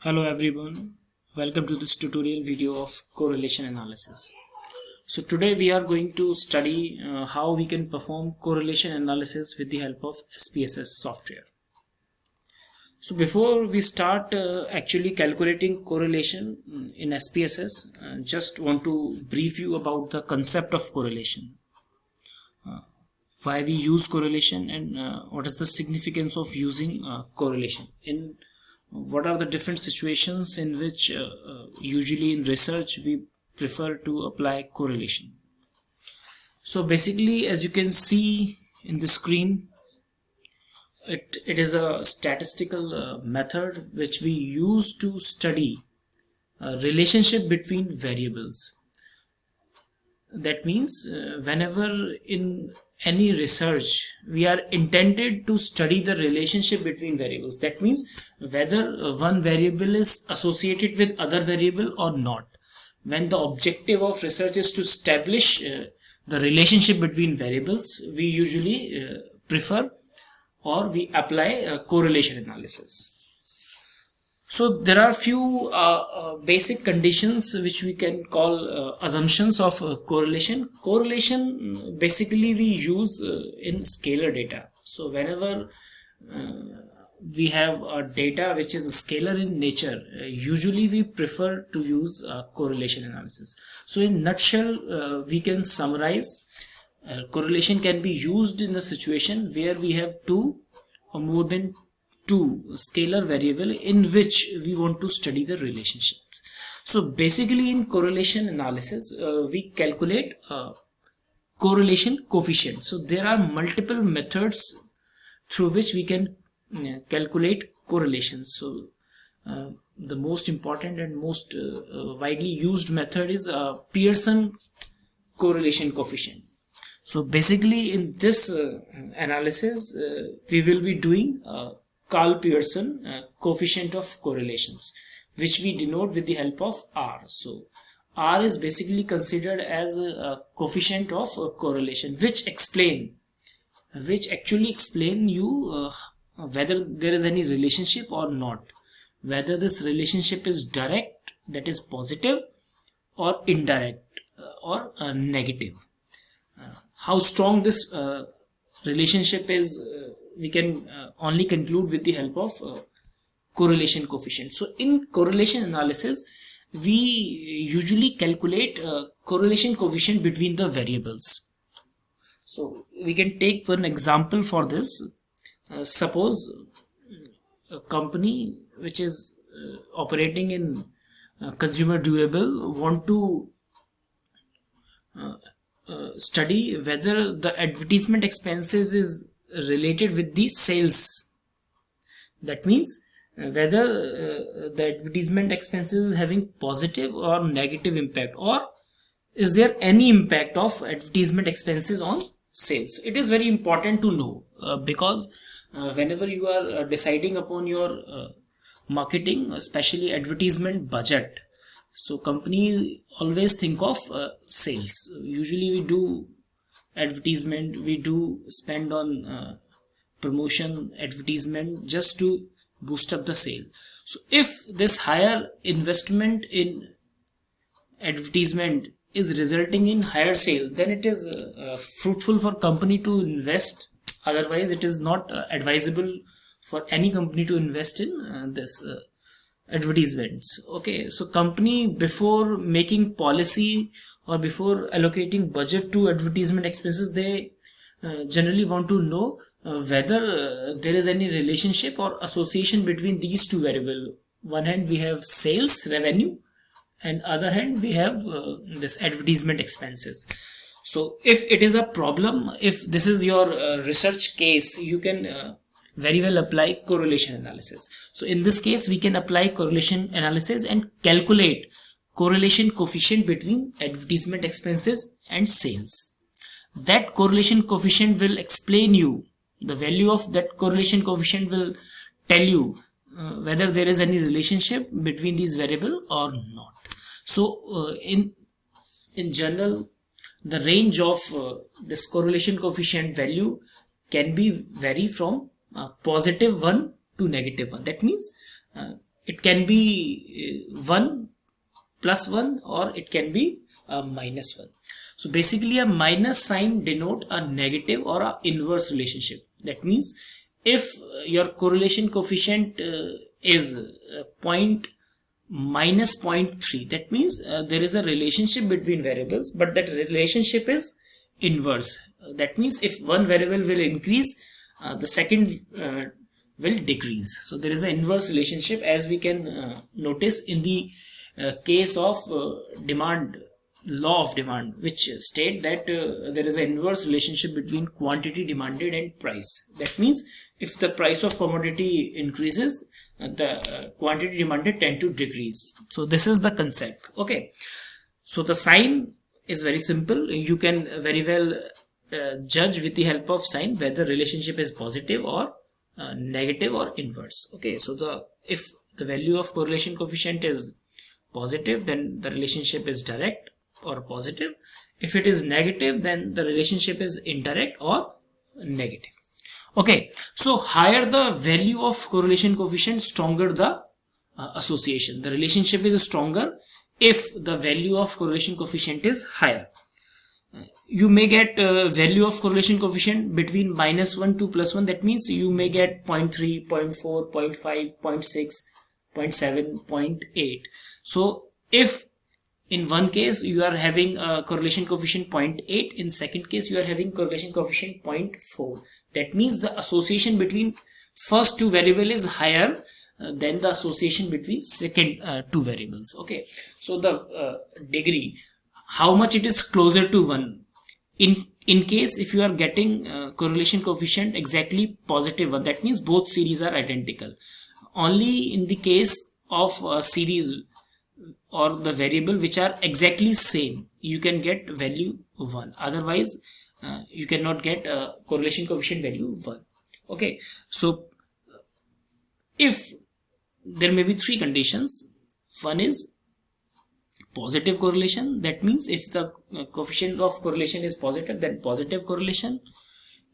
Hello everyone, welcome to this tutorial video of correlation analysis. So today we are going to study how we can perform correlation analysis with the help of SPSS software. So before we start actually calculating correlation in SPSS, just want to brief you about the concept of correlation. Why we use correlation and what is the significance of using correlation in what are the different situations in which usually in research we prefer to apply correlation. So basically, as you can see in the screen, it is a statistical method which we use to study a relationship between variables. That means whenever in any research we are intended to study the relationship between variables, that means whether one variable is associated with other variable or not. When the objective of research is to establish the relationship between variables, we usually prefer or we apply correlation analysis. So there are few basic conditions which we can call assumptions of correlation. Correlation basically we use in scalar data. So whenever we have a data which is scalar in nature, usually we prefer to use correlation analysis. So in nutshell, we can summarize correlation can be used in a situation where we have two or more than two scalar variable in which we want to study the relationships. So basically in correlation analysis we calculate correlation coefficient. So there are multiple methods through which we can calculate correlations. So the most important and most widely used method is Pearson correlation coefficient. So basically in this analysis we will be doing Karl Pearson coefficient of correlations, which we denote with the help of R. So R is basically considered as a coefficient of correlation, which actually explain you whether there is any relationship or not, whether this relationship is direct, that is positive, or indirect or negative. How strong this relationship is we can only conclude with the help of correlation coefficient. So in correlation analysis we usually calculate correlation coefficient between the variables. So we can take one example for this. Suppose a company which is operating in consumer durable want to study whether the advertisement expenses is related with the sales. That means whether the advertisement expenses is having positive or negative impact, or is there any impact of advertisement expenses on sales. It is very important to know because whenever you are deciding upon your marketing, especially advertisement budget, so companies always think of sales. Usually we do advertisement, we do spend on promotion advertisement just to boost up the sale. So if this higher investment in advertisement is resulting in higher sale, then it is fruitful for company to invest. Otherwise it is not advisable for any company to invest in this advertisements. Okay, so company before making policy or before allocating budget to advertisement expenses, they generally want to know whether there is any relationship or association between these two variables. One hand we have sales revenue, and other hand we have this advertisement expenses. So if it is a problem, if this is your research case, you can very well apply correlation analysis. So in this case we can apply correlation analysis and calculate correlation coefficient between advertisement expenses and sales. That correlation coefficient will explain you, the value of that correlation coefficient will tell you whether there is any relationship between these variables or not. So in general, the range of this correlation coefficient value can be vary from +1 to -1. That means it can be 1 plus 1 or it can be minus 1. So basically a minus sign denote a negative or a inverse relationship. That means if your correlation coefficient is minus 0.3, that means there is a relationship between variables, but that relationship is inverse. That means if one variable will increase, the second will decrease. So there is an inverse relationship, as we can notice in the case of law of demand, which state that there is an inverse relationship between quantity demanded and price. That means if the price of commodity increases, the quantity demanded tend to decrease. So this is the concept. Okay, so the sign is very simple. You can very well judge with the help of sign whether relationship is positive or negative or inverse. Okay, so if the value of correlation coefficient is positive, then the relationship is direct or positive. If it is negative, then the relationship is indirect or negative. Okay, so higher the value of correlation coefficient, stronger the association. The relationship is stronger if the value of correlation coefficient is higher. You may get value of correlation coefficient between -1 to +1. That means you may get 0.3, 0.4, 0.5, 0.6, 0.7, 0.8. So if in one case you are having a correlation coefficient 0.8, in second case you are having correlation coefficient 0.4. That means the association between first two variable is higher than the association between second two variables. Okay, so the degree, how much it is closer to 1. In case if you are getting correlation coefficient exactly +1, that means both series are identical. Only in the case of a series or the variable which are exactly same, you can get value 1. Otherwise you cannot get correlation coefficient value 1. Okay, so if there may be 3 conditions. One is positive correlation. That means if the coefficient of correlation is positive, then positive correlation.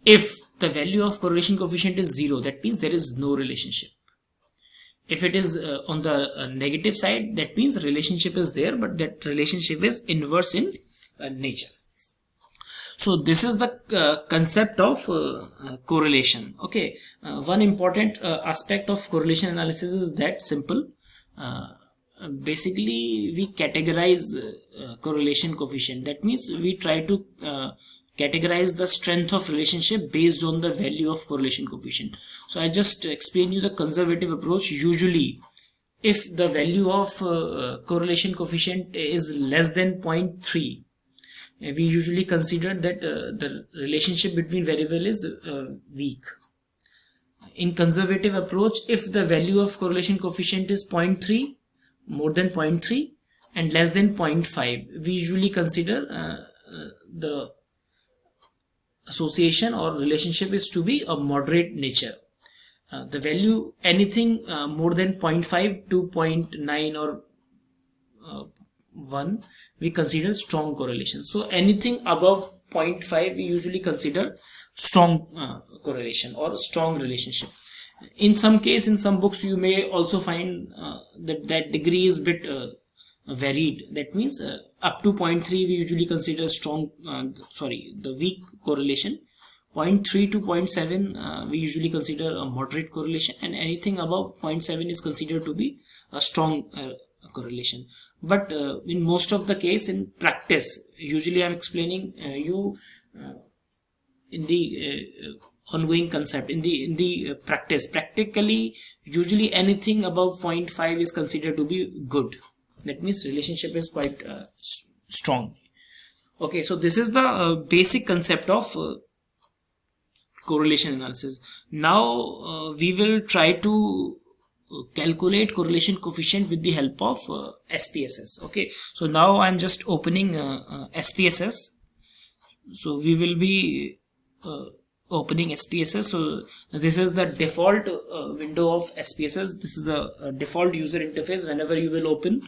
If the value of correlation coefficient is 0, that means there is no relationship. If it is on the negative side, that means relationship is there, but that relationship is inverse in nature. So this is the concept of correlation. Okay, one important aspect of correlation analysis is that simple. Basically we categorize correlation coefficient. That means we try to categorize the strength of relationship based on the value of correlation coefficient. So I just explain you the conservative approach. Usually if the value of correlation coefficient is less than 0.3, we usually consider that the relationship between variable is weak. In conservative approach, if the value of correlation coefficient is 0.3, more than 0.3 and less than 0.5, we usually consider the association or relationship is to be a moderate nature. The value anything more than 0.5 to 0.9 or 1, we consider strong correlation. So anything above 0.5 we usually consider strong correlation or strong relationship. In some case, in some books you may also find that degree is bit varied. That means up to 0.3 we usually consider strong, the weak correlation. 0.3 to 0.7 we usually consider a moderate correlation, and anything above 0.7 is considered to be a strong correlation. But in most of the case in practice, usually I am explaining you in the ongoing concept in the practice. Practically, usually anything above 0.5 is considered to be good. That means relationship is quite strong. Okay, so this is the basic concept of correlation analysis. Now we will try to calculate correlation coefficient with the help of SPSS. Okay, so now I'm just opening SPSS. So we will be opening SPSS. So this is the default window of SPSS. This is the default user interface. Whenever you will open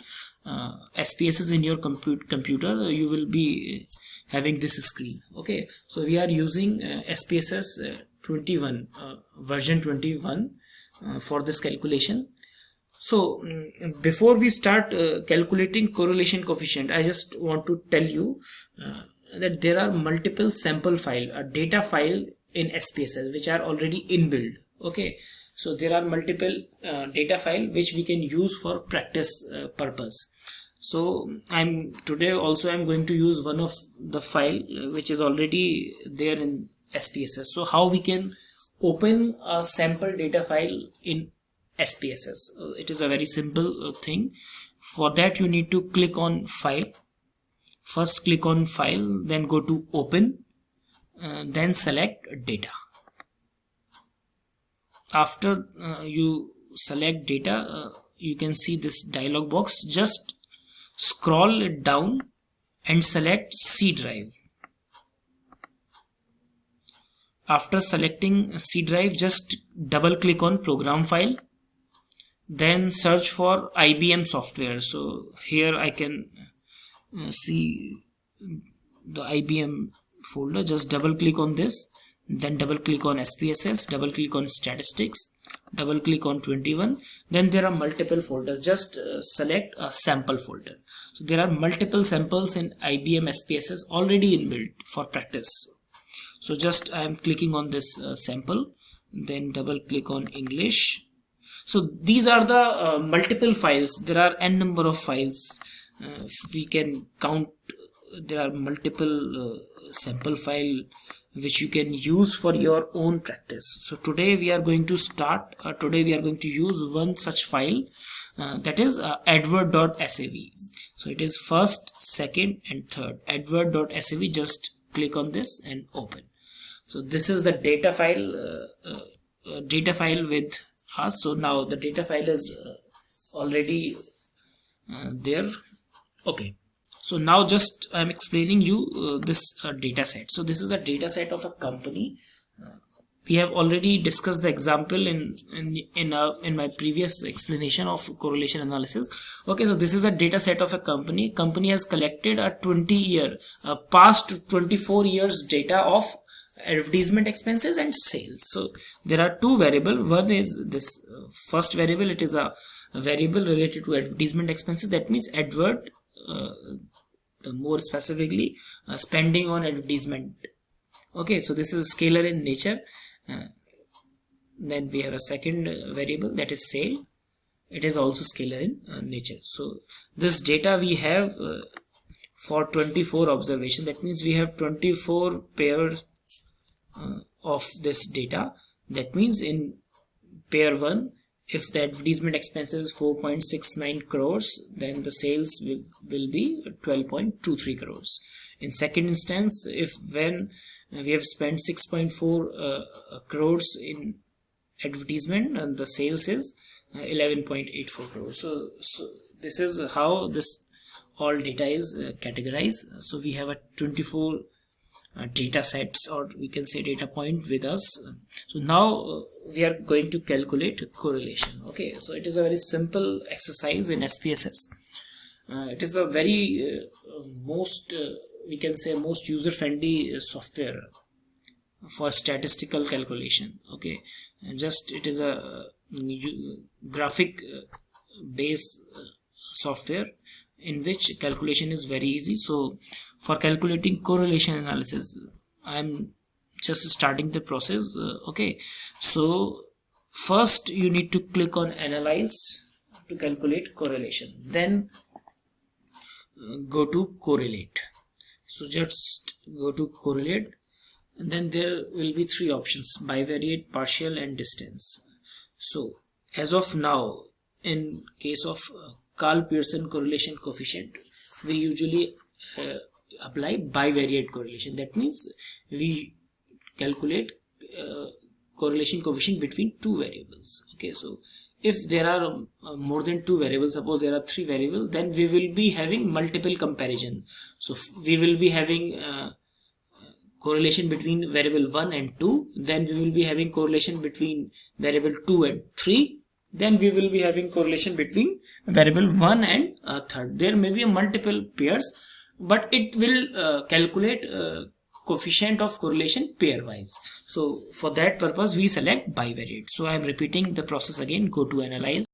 SPSS in your computer, you will be having this screen. Okay, so we are using SPSS 21 version 21 for this calculation. So before we start calculating correlation coefficient, I just want to tell you that there are multiple sample file, a data file in SPSS which are already inbuilt. Okay, so there are multiple data file which we can use for practice purpose. So I'm going to use one of the file which is already there in SPSS. So how we can open a sample data file in SPSS? It is a very simple thing. For that you need to click on file. First click on file, then go to open, then select data. After you select data, you can see this dialog box. Just scroll it down and select C drive. After selecting C drive, just double click on program file, then search for IBM software. So here I can see the IBM folder. Just double click on this, then double click on SPSS, double click on statistics, double click on 21. Then there are multiple folders. Just select a sample folder. So there are multiple samples in IBM SPSS already inbuilt for practice. So just I am clicking on this sample, then double click on English. So these are the multiple files. There are n number of files. We can count. There are multiple sample file which you can use for your own practice. So today we are going to start. Today we are going to use one such file, that is advert.sav. So it is first, second, and third. Advert.sav. Just click on this and open. So this is the data file with us. So now the data file is already there. Okay, so now just I'm explaining you this data set. So this is a data set of a company. We have already discussed the example in my previous explanation of correlation analysis. Okay, so this is a data set of a company. Company has collected a past 24 years data of advertisement expenses and sales. So there are two variables. One is this first variable. It is a variable related to advertisement expenses. That means advert, more specifically spending on advertisement. Okay, so this is scalar in nature. Then we have a second variable, that is sale. It is also scalar in nature. So this data we have for 24 observation. That means we have 24 pairs of this data. That means in pair 1, if the advertisement expense is 4.69 crores, then the sales will be 12.23 crores. In second instance, when we have spent 6.4 crores in advertisement, and the sales is 11.84 crores. So this is how this all data is categorized. So we have a 24 data sets, or we can say data point with us. So now we are going to calculate correlation. Okay, so it is a very simple exercise in SPSS. It is the very most we can say most user-friendly software for statistical calculation. Okay, just it is a graphic based software in which calculation is very easy. So for calculating correlation analysis, I am just starting the process. Okay, so first you need to click on analyze to calculate correlation, then go to correlate. So just go to correlate, and then there will be three options: bivariate, partial, and distance. So as of now, in case of Karl Pearson correlation coefficient, we usually apply bivariate correlation. That means we calculate correlation coefficient between two variables. Okay, so if there are more than two variables, suppose there are three variables, then we will be having multiple comparison. So we will be having correlation between variable 1 and 2, then we will be having correlation between variable 2 and 3, then we will be having correlation between variable 1 and third. There may be a multiple pairs, but it will calculate coefficient of correlation pairwise. So for that purpose we select bivariate. So I am repeating the process again. Go to analyze,